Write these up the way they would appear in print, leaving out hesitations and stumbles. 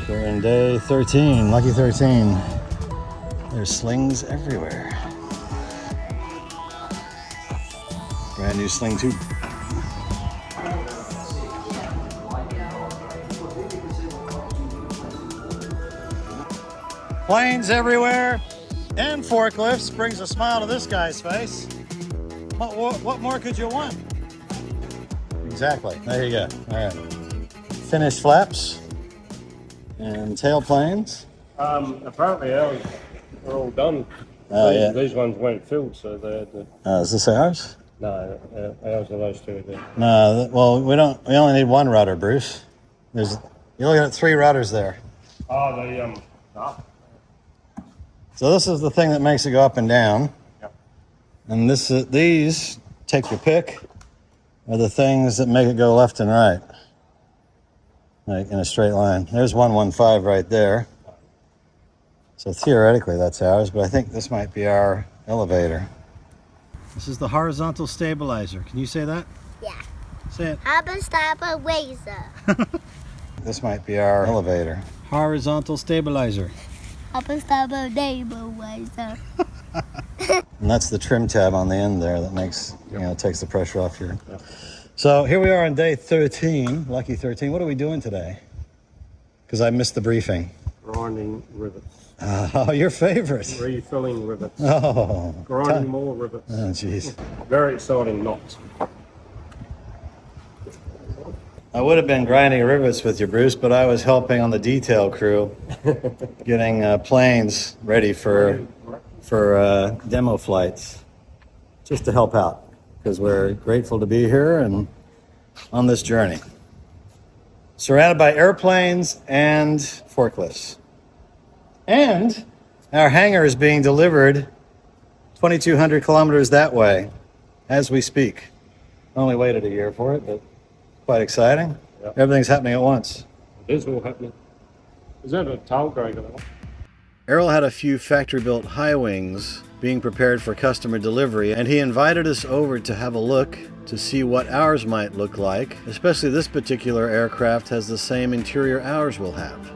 We're in day 13, lucky 13. There's slings everywhere. Brand new Sling 2. Planes everywhere and forklifts brings a smile to this guy's face. What more could you want? Exactly. There you go. All right. Finished flaps and tail planes. Apparently ours are all done. Oh, yeah. These ones weren't filled, so they had to... Is this ours? No, ours are those two there. No, well, we only need one rudder, Bruce. You're looking at 3 rudders there. Oh, So this is the thing that makes it go up and down. Yep. And these, take your pick, are the things that make it go left and right. Like in a straight line. There's 115 right there. So theoretically that's ours, but I think this might be our elevator. This is the horizontal stabilizer. Can you say that? Yeah. Say it. Stabilizer. This might be our elevator. Horizontal stabilizer. Stabilizer. And that's the trim tab on the end there that makes, takes the pressure off your... Yeah. So here we are on day 13, lucky 13. What are we doing today? Because I missed the briefing. grinding rivets. Oh, your favorite. Refilling rivets. Oh. Grinding more rivets. Oh, jeez. Very exciting knots. I would have been grinding rivets with you, Bruce, but I was helping on the detail crew, getting planes ready for demo flights, just to help out, because we're grateful to be here and on this journey. Surrounded by airplanes and forklifts. And our hangar is being delivered 2,200 kilometers that way as we speak. Only waited a year for it, but quite exciting. Yep. Everything's happening at once. It is all happening. Is that a tail grader? Errol had a few factory-built high wings being prepared for customer delivery, and he invited us over to have a look to see what ours might look like. Especially this particular aircraft has the same interior ours will have.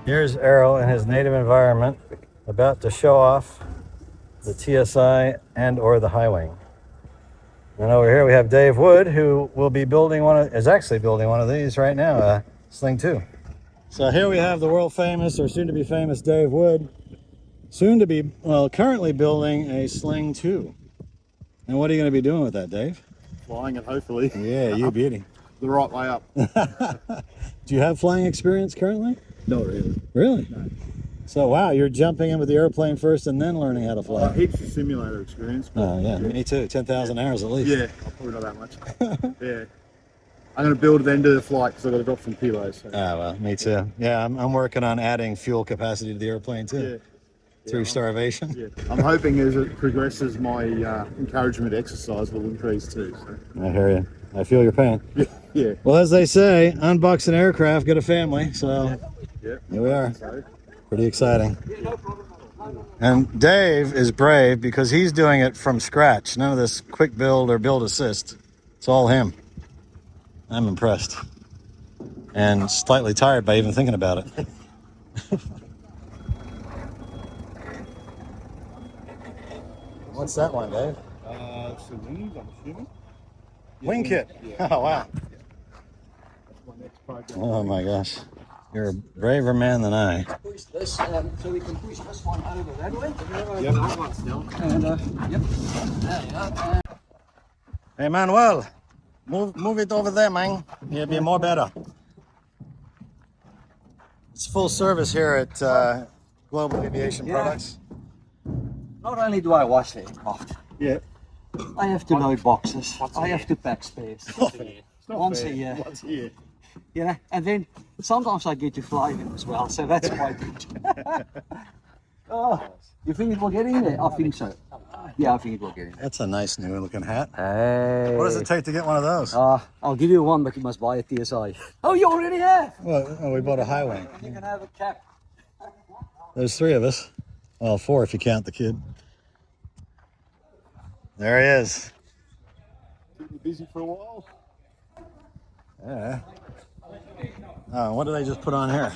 Here's Errol in his native environment, about to show off the TSI and or the high wing. And over here we have Dave Wood, who will be building is actually building one of these right now, Sling 2. So here we have the world famous, or soon to be famous, Dave Wood, currently building a Sling 2. And what are you going to be doing with that, Dave? Flying it, hopefully. Yeah, you beauty. The right way up. Do you have flying experience currently? Not really. Really? No. So, wow, you're jumping in with the airplane first and then learning how to fly. Heaps of simulator experience. Oh, yeah, me too. 10,000 hours at least. Yeah, probably not that much. Yeah. I'm going to build then do the flight because I've got to drop some kilos. So. Well, me too. Yeah, I'm working on adding fuel capacity to the airplane too. Yeah. Through starvation. Yeah. I'm hoping as it progresses, my encouragement to exercise will increase too. So. I hear you. I feel your pain. Yeah. Well, as they say, unbox an aircraft, get a family. So yeah. Here we are. Pretty exciting. And Dave is brave because he's doing it from scratch. None of this quick build or build assist. It's all him. I'm impressed. And slightly tired by even thinking about it. What's that one, Dave? It's the wings, I'm assuming. Wing kit. Yeah. Oh, wow. That's my next project. Oh, my gosh. You're a braver man than I. Push this, so we can push this one over that way. Yep. That one still. And, yep. There you go. Hey, Manuel, move it over there, man. It'll be more better. It's full service here at Global Aviation Products. Not only do I wash the aircraft, Yeah. I have to load boxes. I have to pack spares. Once a year. Once a year. You know, and then sometimes I get to fly them as well, so that's quite good. Oh, you think it will get in there? I think so. Yeah, I think it will get in there. That's a nice new looking hat. Hey. What does it take to get one of those? I'll give you one, but you must buy a TSI. Oh, you already have? Well, we bought a high wing. You can have a cap. There's 3 of us. Well, 4 if you count the kid. There he is. Keep me busy for a while. Yeah. Oh, what did I just put on here?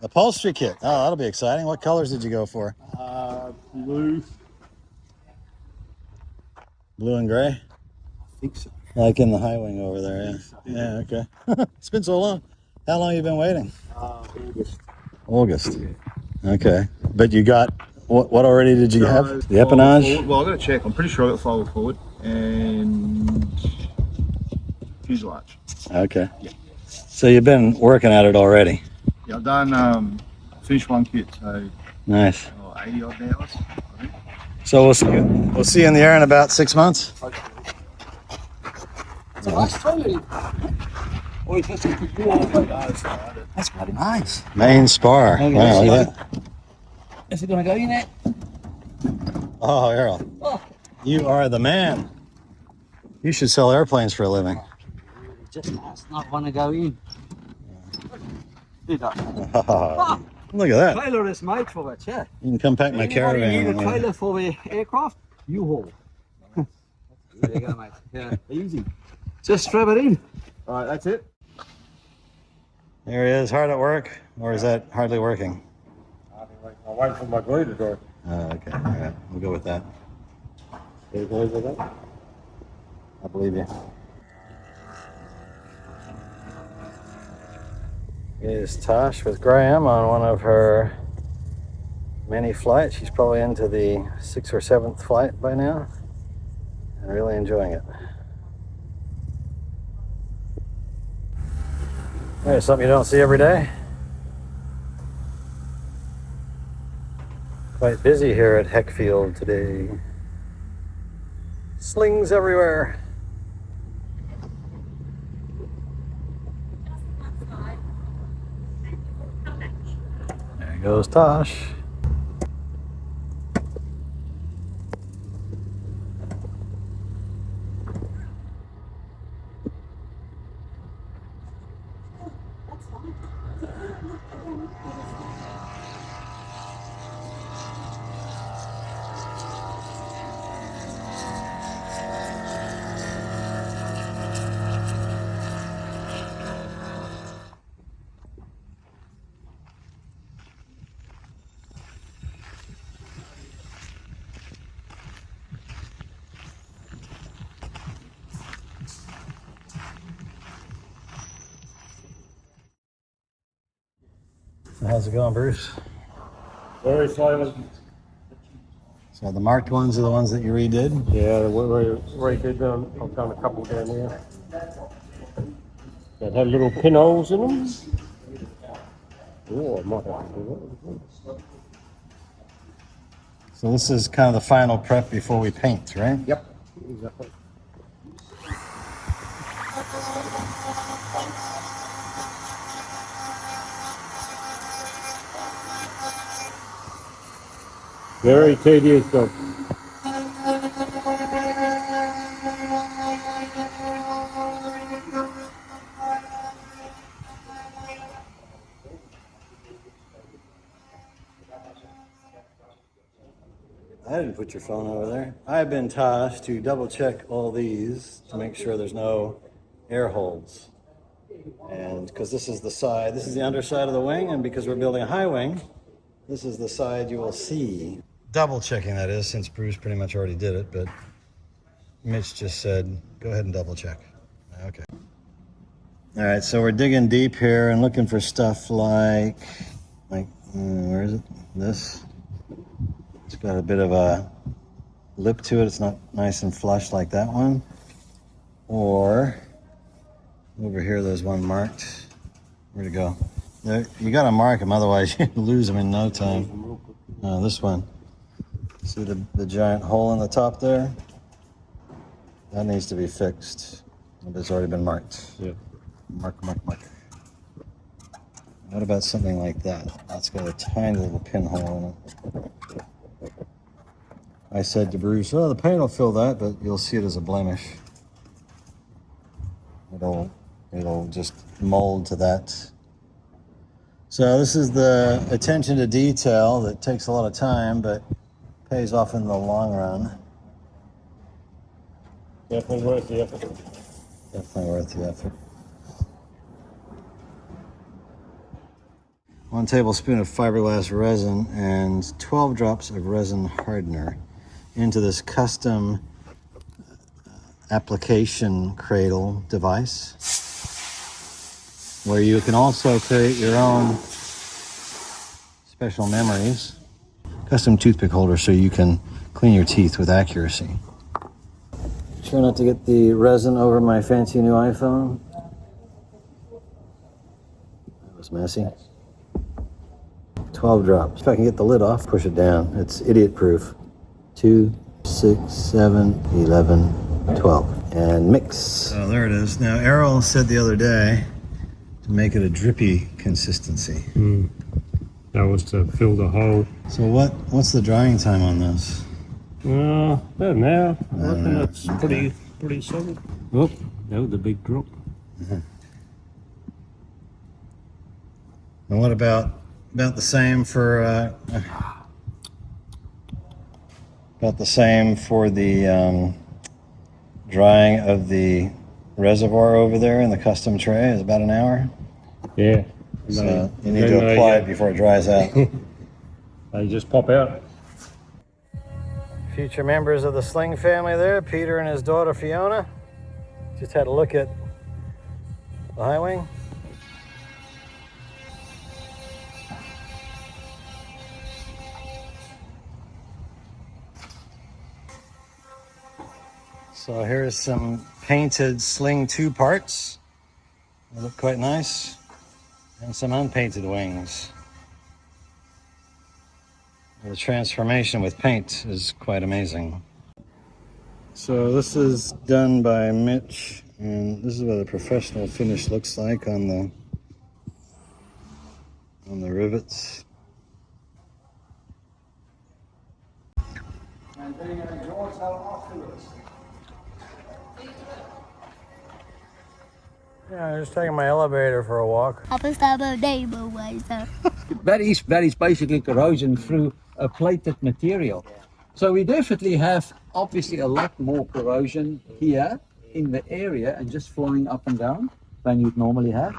Upholstery kit. Oh, that'll be exciting. What colors did you go for? Blue. Blue and gray? I think so. Like in the high wing over there, yeah. Yeah, okay. It's been so long. How long have you been waiting? August. August. Okay. But you got, what already did you have? The Forward. empennage? Well, I got to check. I'm pretty sure I got forward and fuselage. Okay. Yeah. So you've been working at it already? Yeah, I've done, finished one kit, so Nice. 80 odd hours, I think. So we'll see you in the air in about 6 months? It's a nice trailer. Oh, it has to put you on. That's bloody nice. Main spar. Okay, Wow, let's look see. at that. Is it going to go in there? Oh, Errol. Oh. You are the man. You should sell airplanes for a living. It just does not want to go in. It does. Look at that. Trailer is made for it, yeah. You can come pack my Anybody caravan. need a trailer for the aircraft? You haul. There you go, mate. Yeah, easy. Just strap it in. All right, that's it. There he is, hard at work, or is that hardly working? I'm waiting for my glue to dry. Okay, all right, we'll go with that. You believe that? I believe you. Here's Tosh with Graham on one of her many flights. She's probably into the 6th or 7th flight by now and really enjoying it. There's something you don't see every day. Quite busy here at Heckfield today. Slings everywhere. There goes Tosh. So how's it going, Bruce? Very slowly. So the marked ones are the ones that you redid? Yeah, we redid them. I've done a couple down there. That had little pinholes in them. Oh, I might have to do that. So this is kind of the final prep before we paint, right? Yep, exactly. Very tedious job. I didn't put your phone over there. I've been tasked to double check all these to make sure there's no air holes. And because this is the side, this is the underside of the wing, and because we're building a high wing, this is the side you will see. Double checking, that is, since Bruce pretty much already did it, but Mitch just said, go ahead and double check. Okay. All right, so we're digging deep here and looking for stuff like where is it? This. It's got a bit of a lip to it. It's not nice and flush like that one. Or over here, there's one marked. Where'd it go? You got to mark them, otherwise you lose them in no time. This one. See the giant hole in the top there? That needs to be fixed. It's already been marked. Yeah. Mark. What about something like that? That's got a tiny little pinhole in it. I said to Bruce, oh, the paint will fill that, but you'll see it as a blemish. It'll just mold to that. So this is the attention to detail that takes a lot of time, but pays off in the long run. Definitely worth the effort. Definitely worth the effort. 1 tablespoon of fiberglass resin and 12 drops of resin hardener into this custom application cradle device, where you can also create your own special memories. Custom toothpick holder so you can clean your teeth with accuracy. Try not to get the resin over my fancy new iPhone. That was messy. 12 drops. If I can get the lid off, push it down. It's idiot proof. 2, 6, 7, 11, 12. And mix. Oh, there it is. Now, Errol said the other day to make it a drippy consistency. That was to fill the hole. So what's the drying time on this? About an hour. I reckon know. that's pretty solid. Oh, that was a big drop. And what about the same for the drying of the reservoir over there in the custom tray? Is about an hour. Yeah. So you need to apply it before it dries out. They just pop out. Future members of the Sling family there, Peter and his daughter Fiona. Just had a look at the high wing. So here's some painted Sling 2 parts. They look quite nice. And some unpainted wings. The transformation with paint is quite amazing. So this is done by Mitch, and this is what a professional finish looks like on the rivets. And then George afterwards. Yeah, I'm just taking my elevator for a walk. That is basically corrosion through a plated material. So we definitely have obviously a lot more corrosion here in the area and just flying up and down than you'd normally have.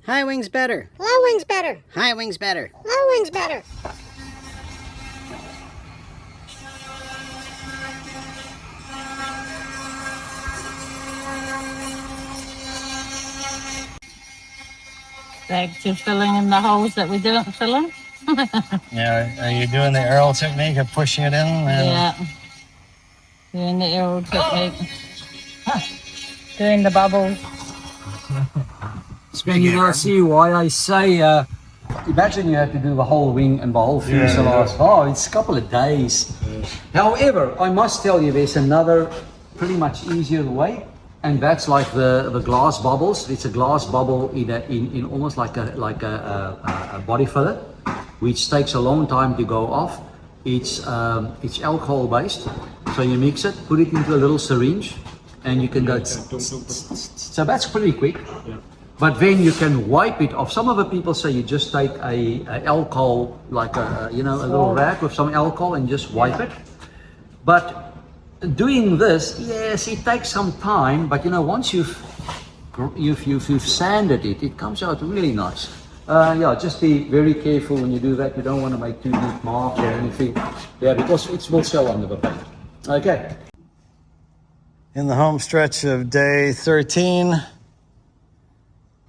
High wings better. Low wings better. High wings better. Low wings better. Back to filling in the holes that we didn't fill in. Yeah, are you doing the Earl technique of pushing it in? Yeah. Doing the arrow technique. Doing the bubbles. And you now see why I say, imagine you have to do the whole wing and the whole fuselage. Oh, it's a couple of days. However, I must tell you, there's another pretty much easier way, and that's like the glass bubbles. It's a glass bubble in almost like a body filler, which takes a long time to go off. It's alcohol based, so you mix it, put it into a little syringe, and you can go. So that's pretty quick. But then you can wipe it off. Some other people say you just take a alcohol, like a little rag with some alcohol and just wipe it. But doing this, yes, it takes some time. But once you've sanded it, it comes out really nice. Just be very careful when you do that. You don't want to make too deep marks or anything. Yeah, because it will show under the paint. Okay. In the home stretch of day 13.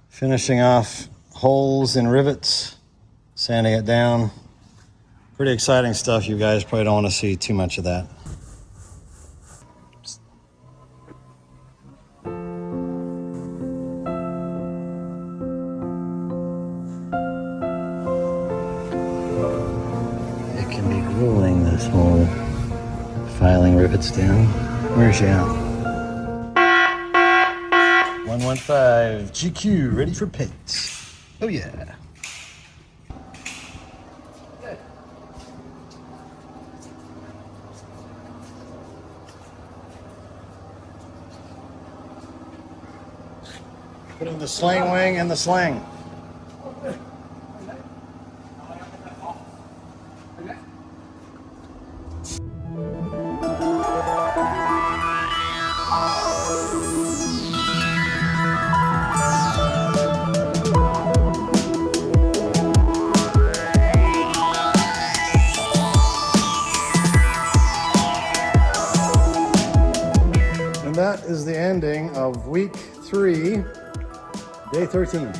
Finishing off holes in rivets, sanding it down. Pretty exciting stuff. You guys probably don't want to see too much of that. rolling this whole filing rivets down. Where's she at? 115 GQ, ready for paints. Oh yeah. Putting the sling wing in the sling. And that is the ending of week 3, day 13.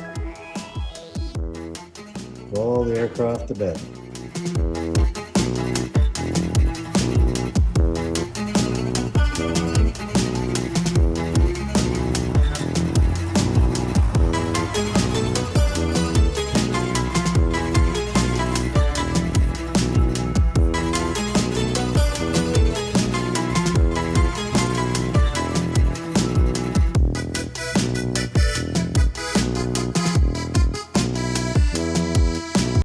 Roll the aircraft to bed.